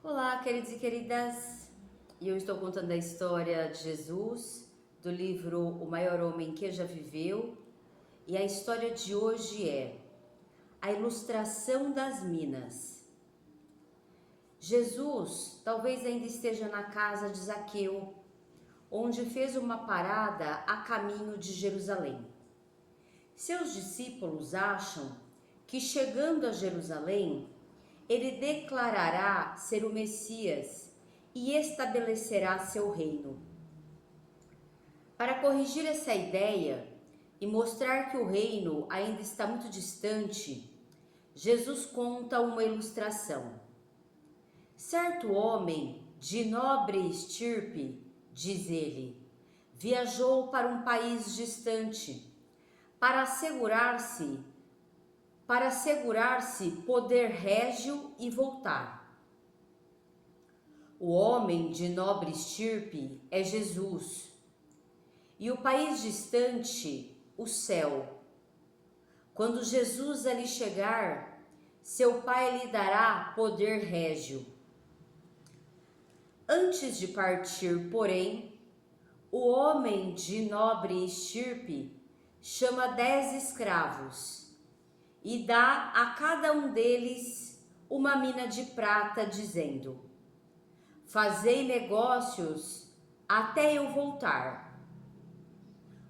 Olá, queridos e queridas! E eu estou contando a história de Jesus, do livro O Maior Homem que Já Viveu. E a história de hoje é a ilustração das minas. Jesus talvez ainda esteja na casa de Zaqueu, onde fez uma parada a caminho de Jerusalém. Seus discípulos acham que, chegando a Jerusalém, ele declarará ser o Messias e estabelecerá seu reino. Para corrigir essa ideia e mostrar que o reino ainda está muito distante, Jesus conta uma ilustração. Certo homem de nobre estirpe, diz ele, viajou para um país distante para assegurar-se poder régio e voltar. O homem de nobre estirpe é Jesus, e o país distante, o céu. Quando Jesus ali chegar, seu Pai lhe dará poder régio. Antes de partir, porém, o homem de nobre estirpe chama 10 escravos e dá a cada um deles uma mina de prata, dizendo: fazei negócios até eu voltar.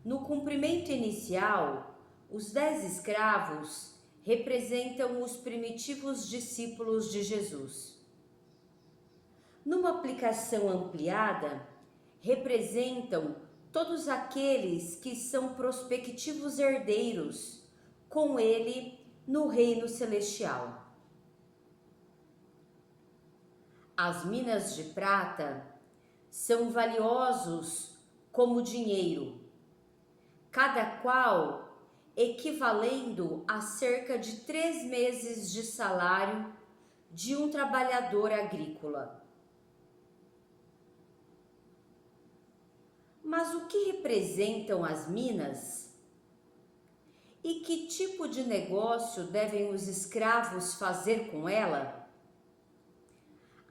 No cumprimento inicial, os 10 escravos representam os primitivos discípulos de Jesus. Numa aplicação ampliada, representam todos aqueles que são prospectivos herdeiros com ele no reino celestial. As minas de prata são valiosos como dinheiro, cada qual equivalendo a cerca de 3 meses de salário de um trabalhador agrícola. Mas o que representam as minas? E que tipo de negócio devem os escravos fazer com ela?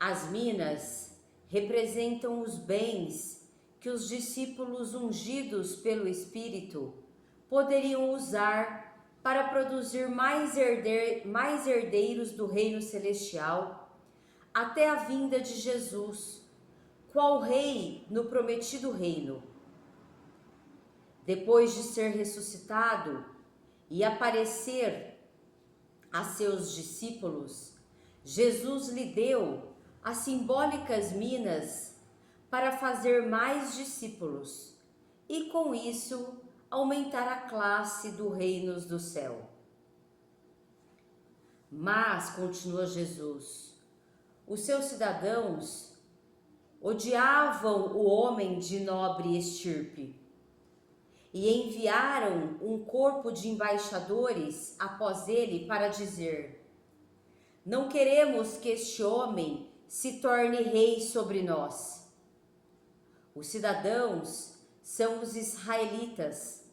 As minas representam os bens que os discípulos ungidos pelo Espírito poderiam usar para produzir mais herdeiros do reino celestial até a vinda de Jesus, qual rei no prometido reino. Depois de ser ressuscitado e aparecer a seus discípulos, Jesus lhe deu as simbólicas minas para fazer mais discípulos e, com isso, aumentar a classe do reino do céu. Mas, continua Jesus, os seus cidadãos odiavam o homem de nobre estirpe e enviaram um corpo de embaixadores após ele para dizer: não queremos que este homem se torne rei sobre nós. Os cidadãos são os israelitas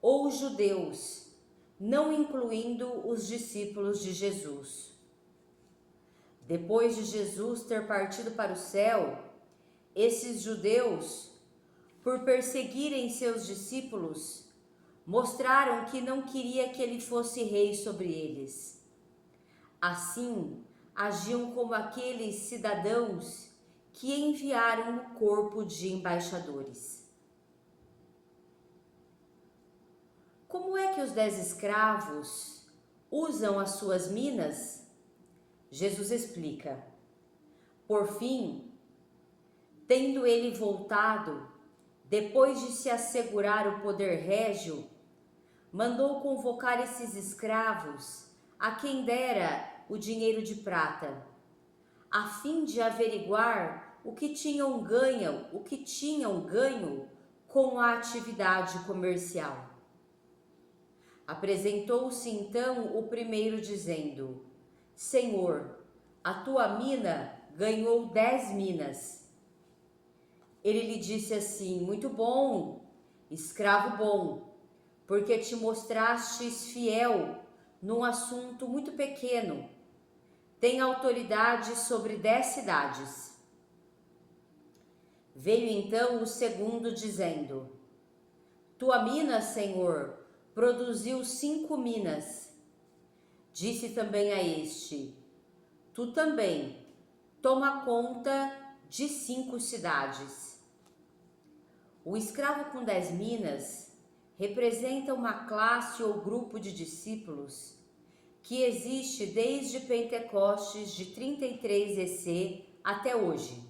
ou os judeus, não incluindo os discípulos de Jesus. Depois de Jesus ter partido para o céu, esses judeus, por perseguirem seus discípulos, mostraram que não queria que ele fosse rei sobre eles. Assim, agiam como aqueles cidadãos que enviaram o corpo de embaixadores. Como é que os 10 escravos usam as suas minas? Jesus explica. Por fim, tendo ele voltado, depois de se assegurar o poder régio, mandou convocar esses escravos a quem dera o dinheiro de prata, a fim de averiguar o que tinham ganho com a atividade comercial. Apresentou-se então o primeiro dizendo: Senhor, a tua mina ganhou 10 minas. Ele lhe disse assim: muito bom, escravo bom, porque te mostrastes fiel num assunto muito pequeno. tem autoridade sobre 10 cidades. Veio então o segundo, dizendo: tua mina, Senhor, produziu 5 minas. Disse também a este: tu também toma conta de 5 cidades. O escravo com 10 minas representa uma classe ou grupo de discípulos que existe desde Pentecostes de 33 EC até hoje,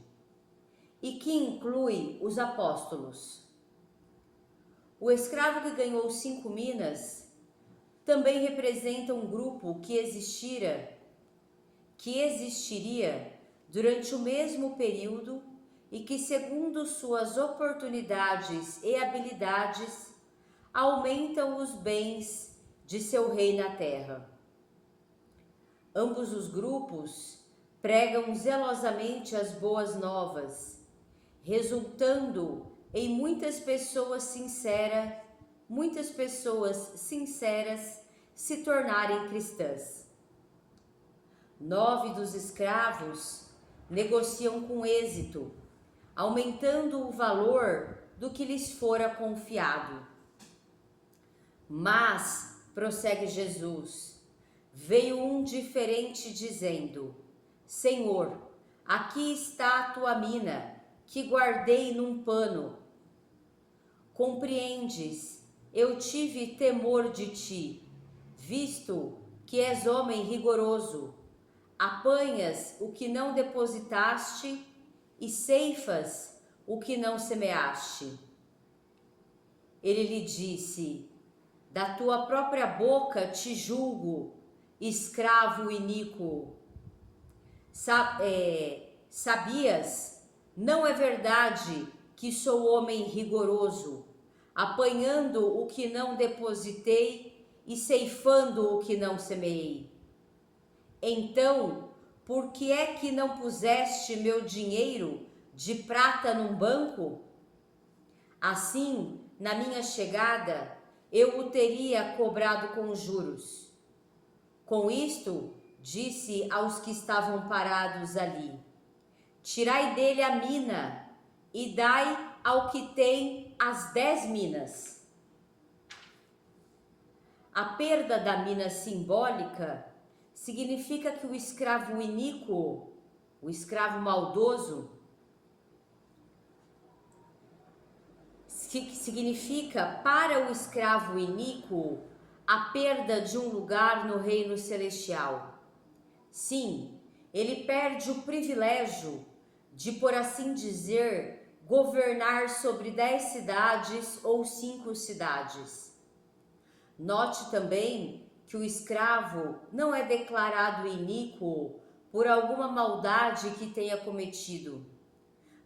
e que inclui os apóstolos. O escravo que ganhou 5 minas também representa um grupo que existiria durante o mesmo período e que, segundo suas oportunidades e habilidades, aumentam os bens de seu rei na terra. Ambos os grupos pregam zelosamente as boas novas, resultando em muitas pessoas sinceras se tornarem cristãs. 9 dos escravos negociam com êxito, aumentando o valor do que lhes fora confiado. Mas, prossegue Jesus, veio um diferente dizendo: Senhor, aqui está a tua mina, que guardei num pano. Compreendes, eu tive temor de ti, visto que és homem rigoroso. Apanhas o que não depositaste e ceifas o que não semeaste. Ele lhe disse: da tua própria boca te julgo, escravo iníquo. Sabias? Não é verdade que sou homem rigoroso, apanhando o que não depositei e ceifando o que não semeei. Então, por que é que não puseste meu dinheiro de prata num banco? Assim, na minha chegada, eu o teria cobrado com juros. Com isto, disse aos que estavam parados ali: tirai dele a mina e dai ao que tem as 10 minas. A perda da mina simbólica significa que o escravo iníquo, o escravo maldoso, significa para o escravo iníquo a perda de um lugar no reino celestial. Sim, ele perde o privilégio de, por assim dizer, governar sobre 10 cidades ou 5 cidades. Note também que o escravo não é declarado iníquo por alguma maldade que tenha cometido,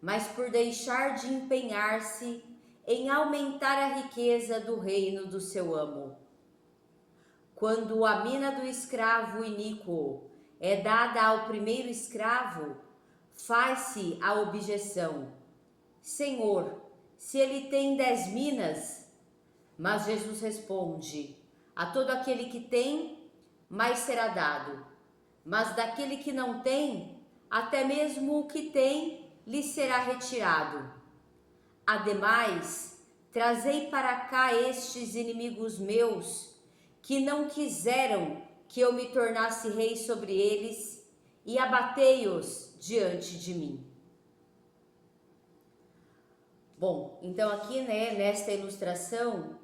mas por deixar de empenhar-se em aumentar a riqueza do reino do seu amo. Quando a mina do escravo iníquo é dada ao primeiro escravo, faz-se a objeção: Senhor, se ele tem 10 minas. Mas Jesus responde: a todo aquele que tem, mais será dado, mas daquele que não tem, até mesmo o que tem lhe será retirado. Ademais, trazei para cá estes inimigos meus, que não quiseram que eu me tornasse rei sobre eles, e abatei-os diante de mim. Bom, então aqui, nesta ilustração,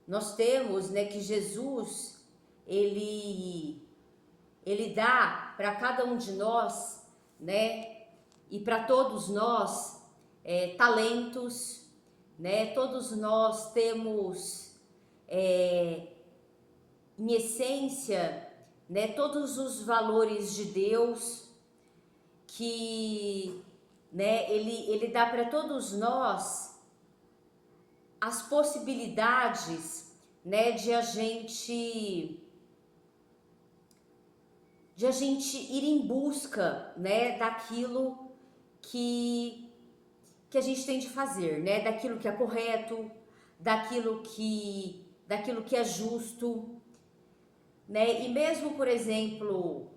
nós temos, que Jesus, ele dá para cada um de nós, e para todos nós, talentos, todos nós temos, em essência, todos os valores de Deus, que, ele dá para todos nós as possibilidades, de a gente ir em busca, daquilo que a gente tem de fazer, daquilo que é correto, daquilo que é justo. né? E mesmo, por exemplo,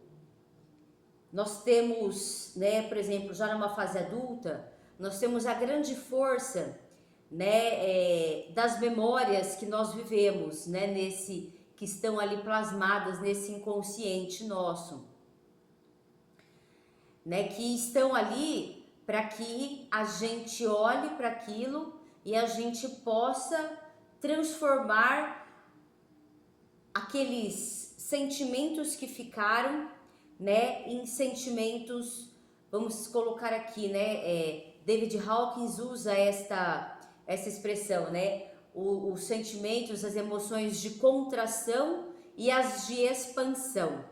nós temos, né, por exemplo, já numa fase adulta, nós temos a grande força, né, das memórias que nós vivemos, né, que estão ali plasmadas nesse inconsciente nosso, né, que estão ali para que a gente olhe para aquilo e a gente possa transformar aqueles sentimentos que ficaram, né, em sentimentos, vamos colocar aqui, né, David Hawkins usa essa expressão, né, os sentimentos, as emoções de contração e as de expansão,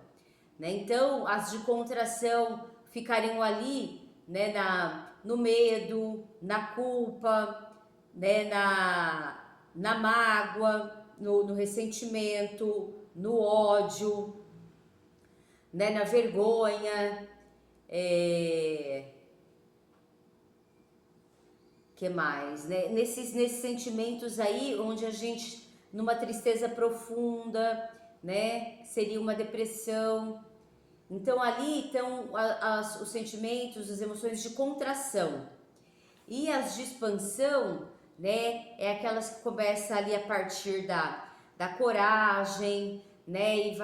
né? Então, as de contração ficariam ali, né, no medo, na culpa, né, na mágoa, no ressentimento, no ódio, né, na vergonha, que mais, né? Nesses sentimentos aí, onde a gente, numa tristeza profunda, né, seria uma depressão. Então ali estão os sentimentos, as emoções de contração. E as de expansão, né, é aquelas que começam ali a partir da coragem, né, e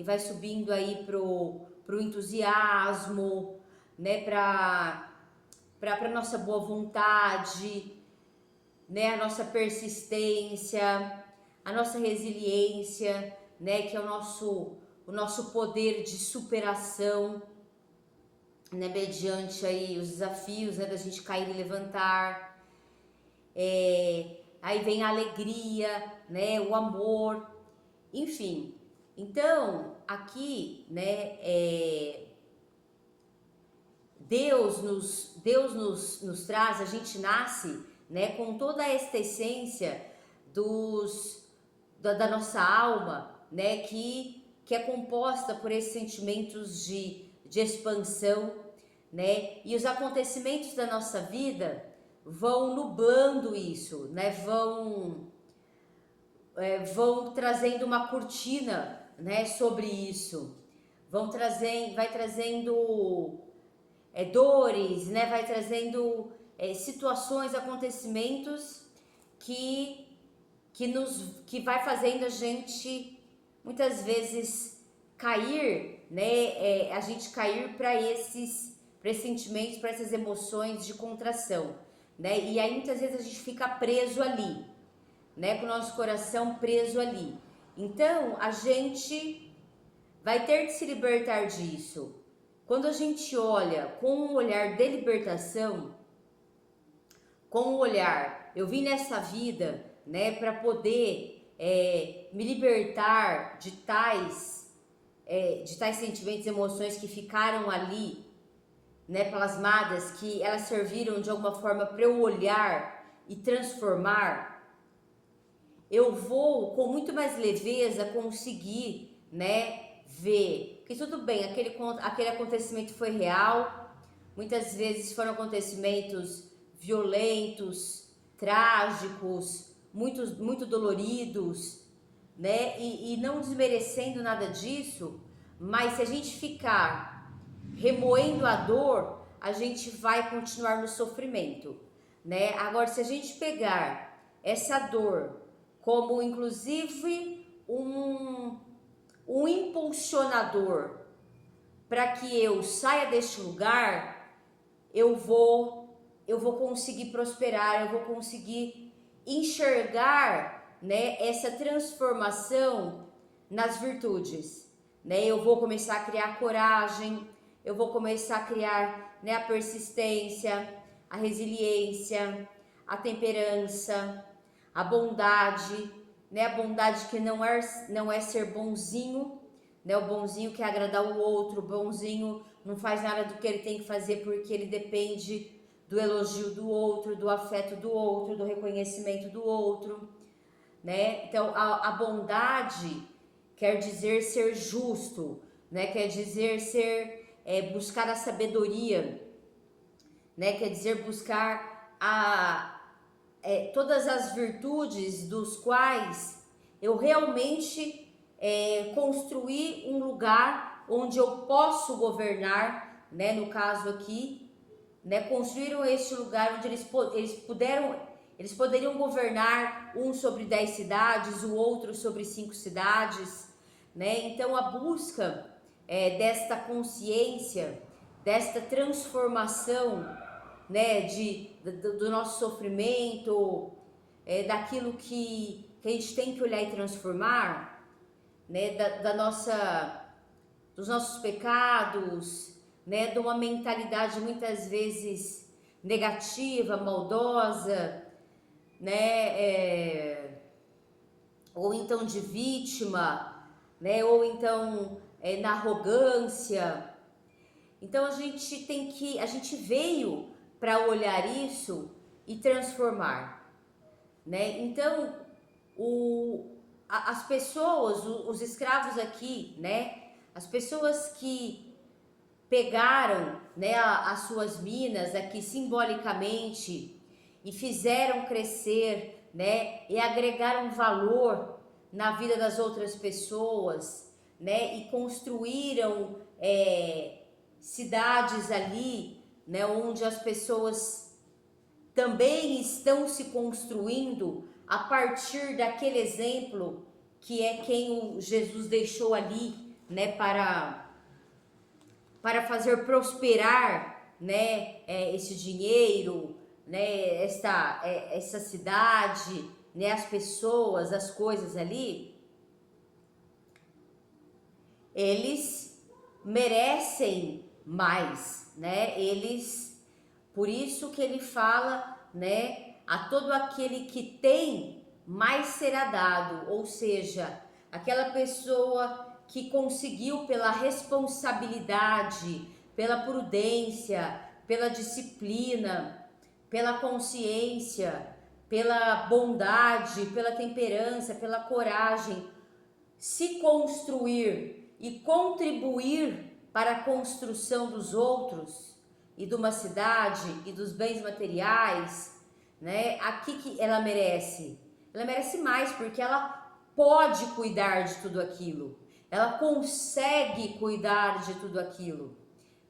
vai subindo aí pro entusiasmo, né, para nossa boa vontade, né, a nossa persistência, a nossa resiliência, né, que é o nosso poder de superação, né, mediante aí os desafios, né, da gente cair e levantar. Aí vem a alegria, né, o amor, enfim. Então, aqui, né, Deus nos traz, a gente nasce, né, com toda esta essência da nossa alma, né, que é composta por esses sentimentos de expansão, né, e os acontecimentos da nossa vida vão nublando isso, né, vão trazendo uma cortina, né, sobre isso, vai trazendo dores, né, vai trazendo situações, acontecimentos que vai fazendo a gente muitas vezes cair, né, a gente cair para esses sentimentos, para essas emoções de contração, né, e aí muitas vezes a gente fica preso ali, né, com o nosso coração preso ali. Então a gente vai ter que se libertar disso. Quando a gente olha com um olhar de libertação, com um olhar, eu vim nessa vida, né, para poder me libertar de tais sentimentos, emoções que ficaram ali, né, plasmadas, que elas serviram de alguma forma para eu olhar e transformar. Eu vou com muito mais leveza conseguir, né, ver que tudo bem, aquele acontecimento foi real, muitas vezes foram acontecimentos violentos, trágicos, muito doloridos, né, e não desmerecendo nada disso, mas se a gente ficar remoendo a dor, a gente vai continuar no sofrimento, né? Agora, se a gente pegar essa dor como inclusive um impulsionador para que eu saia deste lugar, eu vou conseguir prosperar, eu vou conseguir enxergar, né, essa transformação nas virtudes, né? Eu vou começar a criar coragem, eu vou começar a criar, né, a persistência, a resiliência, a temperança, a bondade, né? A bondade que não é ser bonzinho, né? O bonzinho quer agradar o outro, o bonzinho não faz nada do que ele tem que fazer porque ele depende do elogio do outro, do afeto do outro, do reconhecimento do outro, né? Então a bondade quer dizer ser justo, né? Quer dizer buscar a sabedoria, né? Quer dizer buscar todas as virtudes dos quais eu realmente construir um lugar onde eu posso governar, né? No caso aqui, né? Construíram este lugar onde eles poderiam governar, um sobre 10 cidades, o outro sobre 5 cidades, né? Então a busca desta consciência, desta transformação, né? Do nosso sofrimento, daquilo que a gente tem que olhar e transformar, né? Dos nossos pecados, né? De uma mentalidade muitas vezes negativa, maldosa, né? Ou então de vítima, né? Ou então na arrogância. Então a gente veio para olhar isso e transformar, né? Então as pessoas, os escravos aqui, né? As pessoas que pegaram, né, as suas minas aqui simbolicamente e fizeram crescer, né, e agregaram valor na vida das outras pessoas, né, e construíram cidades ali, né, onde as pessoas também estão se construindo a partir daquele exemplo que é quem o Jesus deixou ali, né, para fazer prosperar, né, esse dinheiro, né, essa cidade, né, as pessoas, as coisas ali. Eles merecem mais, né? Por isso que ele fala, né, a todo aquele que tem, mais será dado, ou seja, aquela pessoa que conseguiu pela responsabilidade, pela prudência, pela disciplina, pela consciência, pela bondade, pela temperança, pela coragem, se construir e contribuir para a construção dos outros e de uma cidade e dos bens materiais, né? Aqui que ela merece mais, porque ela pode cuidar de tudo aquilo, ela consegue cuidar de tudo aquilo,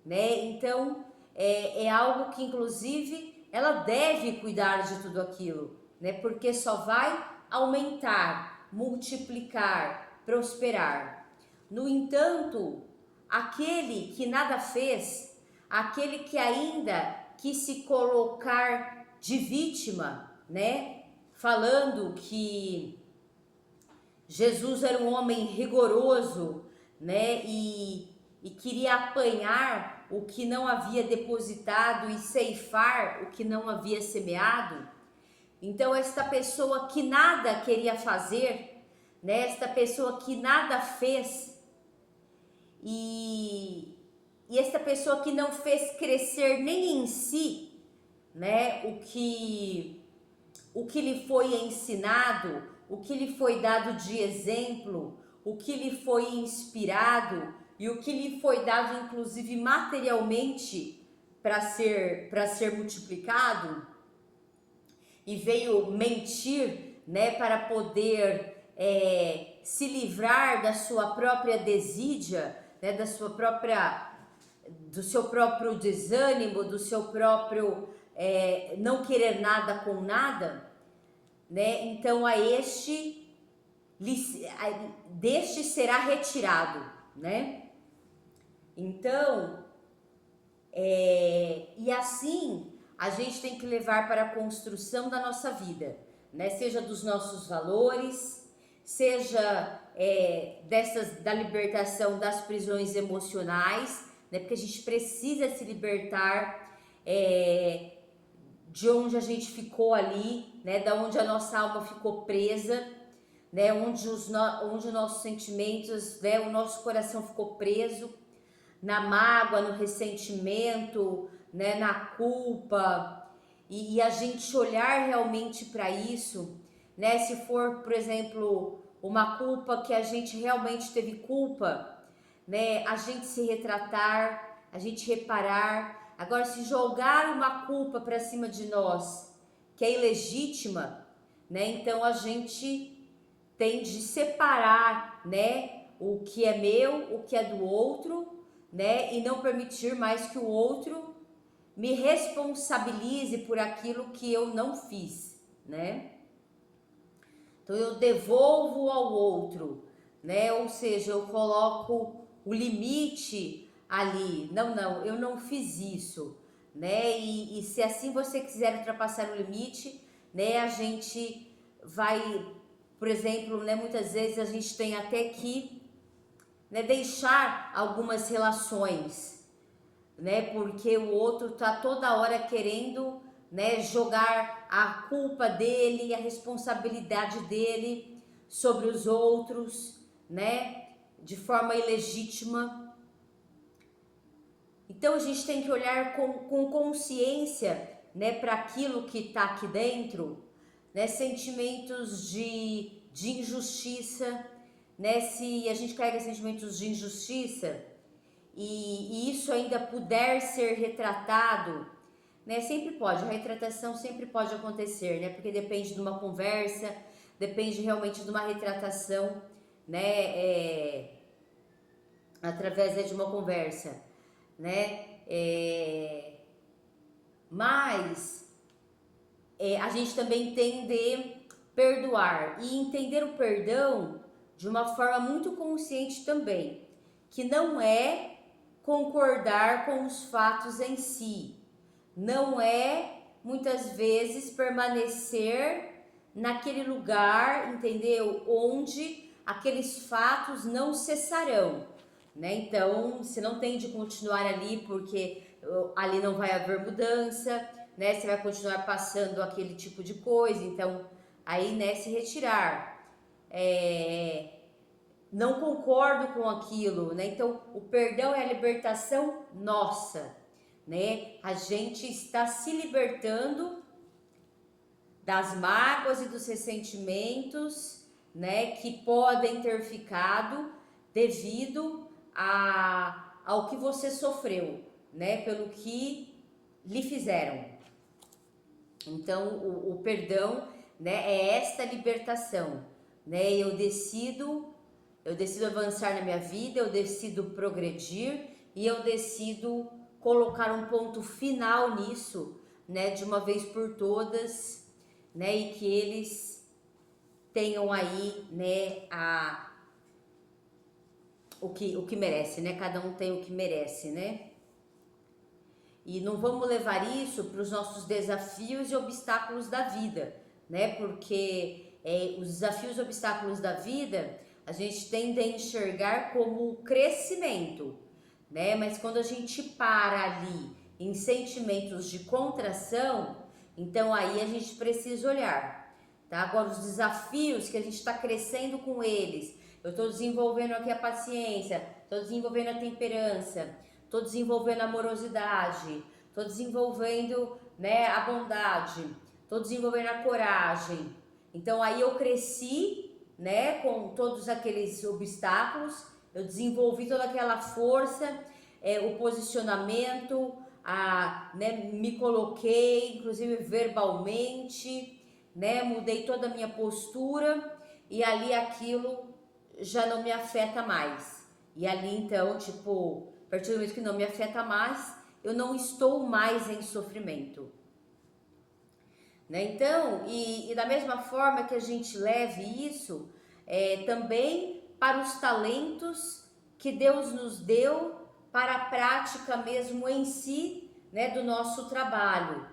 né? Então é algo que inclusive ela deve cuidar de tudo aquilo, né? Porque só vai aumentar, multiplicar, prosperar. No entanto, aquele que nada fez, aquele que ainda quis se colocar de vítima, né? Falando que Jesus era um homem rigoroso, né? E queria apanhar o que não havia depositado e ceifar o que não havia semeado. Então esta pessoa que nada queria fazer, né? Esta pessoa que nada fez e esta pessoa que não fez crescer nem em si, né? O que lhe foi ensinado, o que lhe foi dado de exemplo, o que lhe foi inspirado e o que lhe foi dado inclusive materialmente para ser multiplicado, e veio mentir, né, para poder se livrar da sua própria desídia, né, do seu próprio desânimo, do seu próprio não querer nada com nada, né? Então deste será retirado, né? Então e assim a gente tem que levar para a construção da nossa vida, né? Seja dos nossos valores, seja da libertação das prisões emocionais, né? Porque a gente precisa se libertar de onde a gente ficou ali, né? Da onde a nossa alma ficou presa, né? Onde os nossos sentimentos, né? O nosso coração ficou preso na mágoa, no ressentimento, né? Na culpa, e a gente olhar realmente para isso, né? Se for, por exemplo, uma culpa que a gente realmente teve culpa, né? A gente se retratar, a gente reparar. Agora, se jogar uma culpa para cima de nós, que é ilegítima, né? Então a gente tem de separar, né, o que é meu, o que é do outro, né, e não permitir mais que o outro me responsabilize por aquilo que eu não fiz, né? Então eu devolvo ao outro, né? Ou seja, eu coloco o limite ali. Não, eu não fiz isso, né? E se assim você quiser ultrapassar o limite, né? A gente vai, por exemplo, né? Muitas vezes a gente tem até que, né? Deixar algumas relações, né? Porque o outro tá toda hora querendo, né, jogar a culpa dele, a responsabilidade dele sobre os outros, né, de forma ilegítima. Então a gente tem que olhar com consciência, né, para aquilo que está aqui dentro, né, sentimentos de injustiça, né, se a gente carrega sentimentos de injustiça e isso ainda puder ser retratado, né? Sempre pode, a retratação sempre pode acontecer, né? Porque depende de uma conversa, depende realmente de uma retratação, né? Através de uma conversa, né? Mas a gente também tem de perdoar e entender o perdão de uma forma muito consciente também, que não é concordar com os fatos em si, não é muitas vezes permanecer naquele lugar, entendeu? Onde aqueles fatos não cessarão, né? Então, você não tem de continuar ali porque ali não vai haver mudança, né? Você vai continuar passando aquele tipo de coisa, então aí, né, se retirar. Não concordo com aquilo, né? Então, o perdão é a libertação nossa, né? A gente está se libertando das mágoas e dos ressentimentos, né, que podem ter ficado devido ao que você sofreu, né, pelo que lhe fizeram. Então, o perdão, né, é esta libertação, né? Eu decido avançar na minha vida, eu decido progredir e eu decido colocar um ponto final nisso, né, de uma vez por todas, né, e que eles tenham aí, né, o que merece, né? Cada um tem o que merece, né? E não vamos levar isso para os nossos desafios e obstáculos da vida, né? Porque os desafios e obstáculos da vida a gente tende a enxergar como crescimento, né? Mas quando a gente para ali em sentimentos de contração, então aí a gente precisa olhar, tá? Agora os desafios que a gente está crescendo com eles, eu estou desenvolvendo aqui a paciência, estou desenvolvendo a temperança, estou desenvolvendo a amorosidade, estou desenvolvendo, né, a bondade, estou desenvolvendo a coragem. Então aí eu cresci, né, com todos aqueles obstáculos, eu desenvolvi toda aquela força, o posicionamento, né, me coloquei, inclusive verbalmente, né, mudei toda a minha postura e ali aquilo já não me afeta mais. E ali então, tipo, a partir do momento que não me afeta mais, eu não estou mais em sofrimento. Né? Então, e da mesma forma que a gente leve isso também para os talentos que Deus nos deu para a prática mesmo em si, né, do nosso trabalho,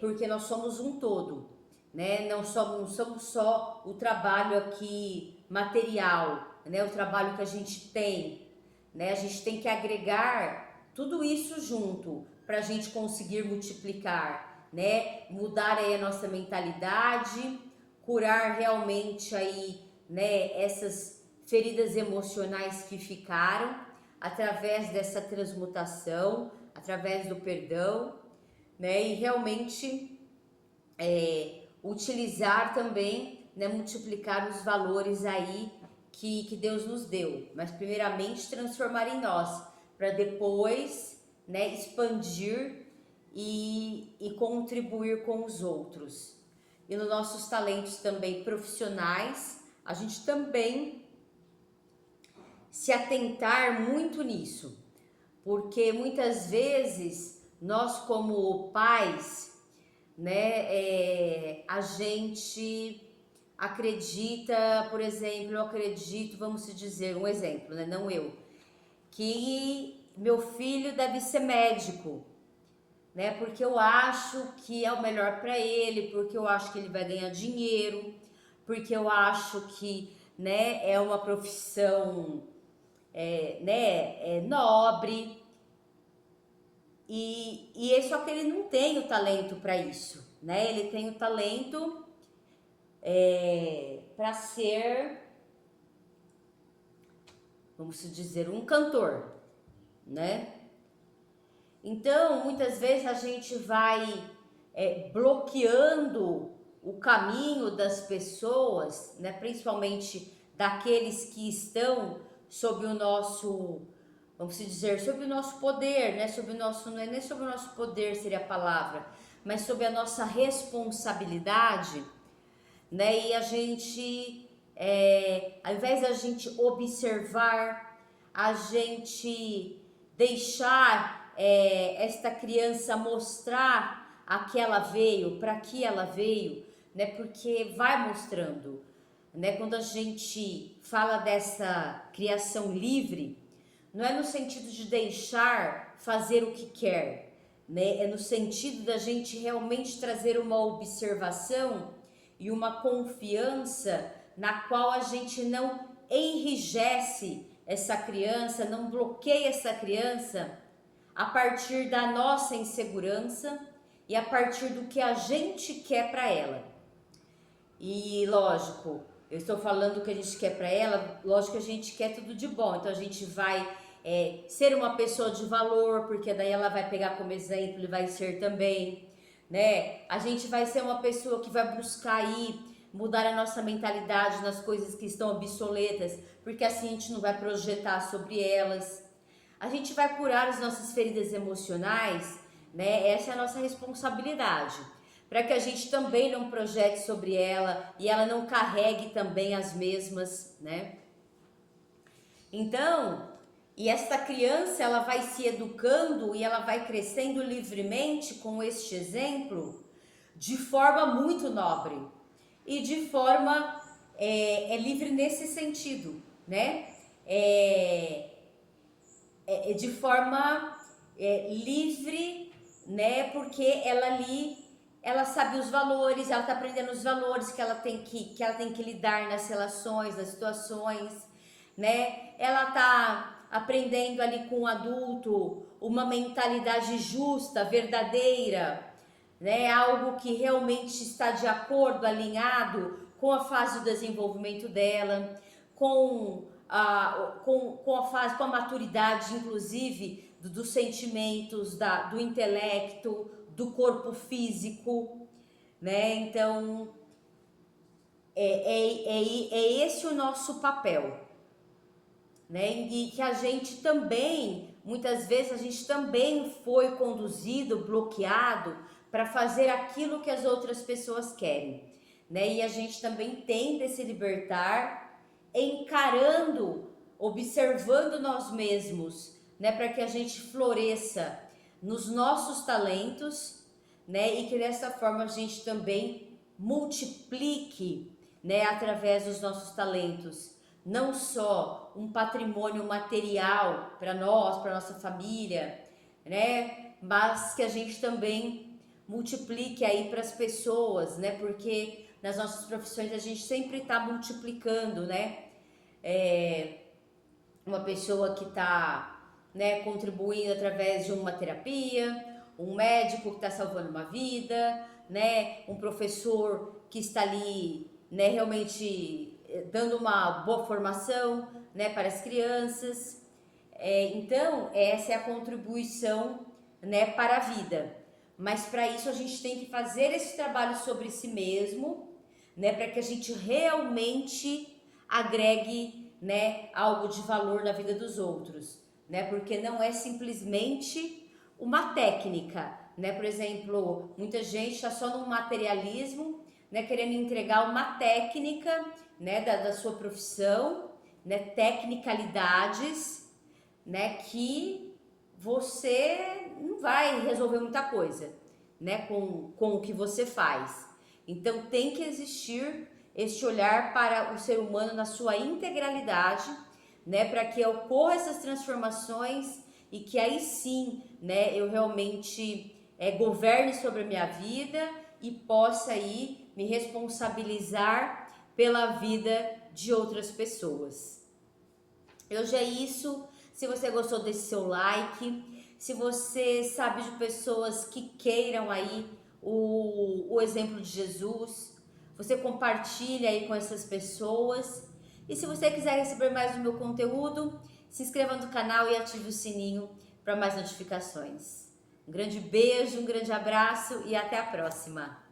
porque nós somos um todo, né? Não somos só o trabalho aqui material, né? O trabalho que a gente tem, né? A gente tem que agregar tudo isso junto para a gente conseguir multiplicar, né? Mudar aí a nossa mentalidade, curar realmente aí, né, essas feridas emocionais que ficaram através dessa transmutação, através do perdão, né? E realmente utilizar também, né, multiplicar os valores aí que Deus nos deu, mas primeiramente transformar em nós, para depois, né, expandir e contribuir com os outros. e nos nossos talentos também profissionais, a gente também se atentar muito nisso, porque muitas vezes nós como pais, né, a gente acredita, por exemplo, eu acredito, vamos dizer um exemplo, né, não eu, que meu filho deve ser médico, né? Porque eu acho que é o melhor para ele, porque eu acho que ele vai ganhar dinheiro, porque eu acho que, né, é uma profissão, nobre. E só que ele não tem o talento para isso, né? Ele tem o talento para ser, vamos dizer, um cantor, né? Então, muitas vezes a gente vai bloqueando o caminho das pessoas, né, principalmente daqueles que estão sob o nosso, vamos dizer, sob o nosso poder, né, sob o nosso, não é nem sobre o nosso poder seria a palavra, mas sob a nossa responsabilidade, né, e a gente, ao invés da gente observar, a gente deixar esta criança mostrar a que ela veio, para que ela veio, né? Porque vai mostrando, né? Quando a gente fala dessa criação livre, não é no sentido de deixar fazer o que quer, né? É no sentido da gente realmente trazer uma observação e uma confiança na qual a gente não enrijece essa criança, não bloqueia essa criança a partir da nossa insegurança e a partir do que a gente quer para ela. E lógico, eu estou falando o que a gente quer para ela, lógico que a gente quer tudo de bom, então a gente vai ser uma pessoa de valor, porque daí ela vai pegar como exemplo e vai ser também, né? A gente vai ser uma pessoa que vai buscar aí mudar a nossa mentalidade nas coisas que estão obsoletas, porque assim a gente não vai projetar sobre elas. A gente vai curar as nossas feridas emocionais, né? Essa é a nossa responsabilidade, para que a gente também não projete sobre ela e ela não carregue também as mesmas, né? Então, e esta criança, ela vai se educando e ela vai crescendo livremente com este exemplo, de forma muito nobre e de forma livre nesse sentido, né? De forma livre, né? Porque ela ali, ela sabe os valores, ela tá aprendendo os valores que ela tem que lidar nas relações, nas situações, né? Ela tá aprendendo ali com o adulto uma mentalidade justa, verdadeira, né? Algo que realmente está de acordo, alinhado com a fase do desenvolvimento dela, com a fase, com a maturidade, inclusive, dos sentimentos, do intelecto, do corpo físico, né? Então, é esse o nosso papel, né? E que a gente também, muitas vezes, a gente também foi conduzido, bloqueado para fazer aquilo que as outras pessoas querem, né? E a gente também tem de se libertar encarando, observando nós mesmos, né, para que a gente floresça nos nossos talentos, né, e que dessa forma a gente também multiplique, né, através dos nossos talentos, não só um patrimônio material para nós, para nossa família, né, mas que a gente também multiplique aí para as pessoas, né, porque nas nossas profissões a gente sempre está multiplicando, né? Uma pessoa que está, né, contribuindo através de uma terapia, um médico que está salvando uma vida, né, um professor que está ali, né, realmente dando uma boa formação, né, para as crianças. Então, essa é a contribuição, né, para a vida. Mas para isso a gente tem que fazer esse trabalho sobre si mesmo, né, para que a gente realmente agregue, né, algo de valor na vida dos outros, né? Porque não é simplesmente uma técnica, né? Por exemplo, muita gente está só no materialismo, né, querendo entregar uma técnica, né, da sua profissão, né, tecnicalidades, né, que você não vai resolver muita coisa, né, com o que você faz. Então tem que existir este olhar para o ser humano na sua integralidade, né, para que ocorra essas transformações e que aí sim, né, eu realmente governe sobre a minha vida e possa aí me responsabilizar pela vida de outras pessoas. Hoje é isso. Se você gostou, deixe seu like. Se você sabe de pessoas que queiram aí o exemplo de Jesus, você compartilha aí com essas pessoas. E se você quiser receber mais do meu conteúdo, se inscreva no canal e ative o sininho para mais notificações. Um grande beijo, um grande abraço e até a próxima!